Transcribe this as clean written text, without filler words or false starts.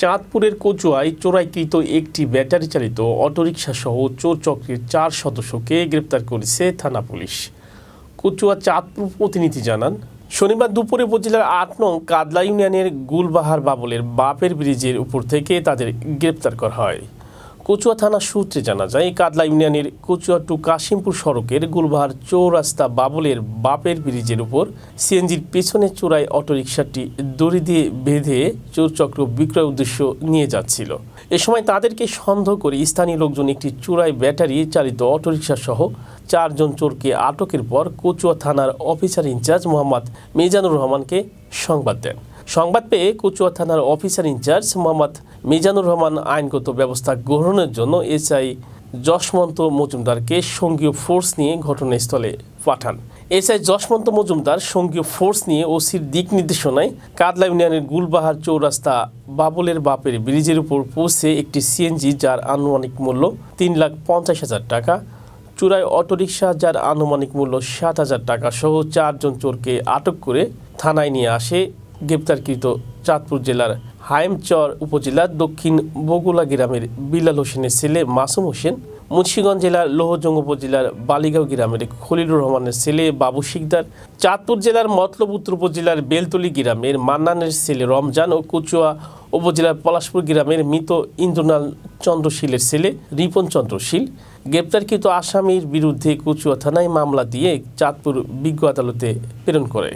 চাঁদপুরের কচুয়ায় চোরাইকৃত একটি ব্যাটারি চালিত অটোরিকশা সহ চোর চক্রের 4 সদস্যকে গ্রেপ্তার করেছে থানা পুলিশ। কচুয়া চাঁদপুর প্রতিনিধি জানান, শনিবার দুপুরে উপজেলার 8 নং কাদলা ইউনিয়নের গুলবাহার বাবলের বাপের ব্রিজের উপর থেকে তাদের গ্রেপ্তার করা হয়। কচুয়া থানা সূত্রে জানা যায়, কাদলা ইউনিয়নের কচুয়া টু কাশিমপুর সড়কের গুলবাহার চৌরাস্তা বাবলের বাপের ব্রিজের উপর সিএনজির পেছনে চোরাই অটোরিকশাটি দড়ি দিয়ে বেঁধে চোরচক্র বিক্রয় উদ্দেশ্য নিয়ে যাচ্ছিল। এ সময় তাদেরকে সন্দেহ করে স্থানীয় লোকজন একটি চোরাই ব্যাটারি চালিত অটোরিকশা সহ 4 জন চোরকে আটকের পর কচুয়া থানার অফিসার ইনচার্জ মোহাম্মদ মিজানুর রহমানকে সংবাদ দেন। সংবাদ পেয়ে কচুয়া থানার অফিসার ইনচার্জ মোহাম্মদ মিজানুর রহমান আইনগত ব্যবস্থা গ্রহণের জন্য এসআই যশমন্ত মজুমদারকে সঙ্গীয় ফোর্স নিয়ে ঘটনাস্থলে পাঠান। এসআই যশমন্ত মজুমদার সঙ্গীয় ফোর্স নিয়ে ওসির দিক নির্দেশনায় কাদলা ইউনিয়নের গুলবাহার চৌরাস্তা বাবলের বাপের ব্রিজের উপর পৌঁছে একটি সিএনজি যার আনুমানিক মূল্য 3,50,000 টাকা, চোরাই অটোরিকশা যার আনুমানিক মূল্য 7,000 টাকা সহ 4 জন চোরকে আটক করে থানায় নিয়ে আসে। গ্রেপ্তারকৃত চাঁদপুর জেলার হাইমচর উপজেলার দক্ষিণ বগুলা গ্রামের বিলাল হোসেনের ছেলে মাসুম হোসেন, মুন্সিগঞ্জ জেলার লোহজং উপজেলার বালিগাঁও গ্রামের খলিলুর রহমানের ছেলে বাবু শিকদার, চাঁদপুর জেলার মতলব উত্তর উপজেলার বেলতলি গ্রামের মান্নানের ছেলে রমজান ও কচুয়া উপজেলার পলাশপুর গ্রামের মৃত ইন্দ্রনাল চন্দ্রশীলের ছেলে রিপন চন্দ্রশীল। গ্রেপ্তারকৃত আসামির বিরুদ্ধে কচুয়া থানায় মামলা দিয়ে চাঁদপুর বিজ্ঞ আদালতে প্রেরণ করে।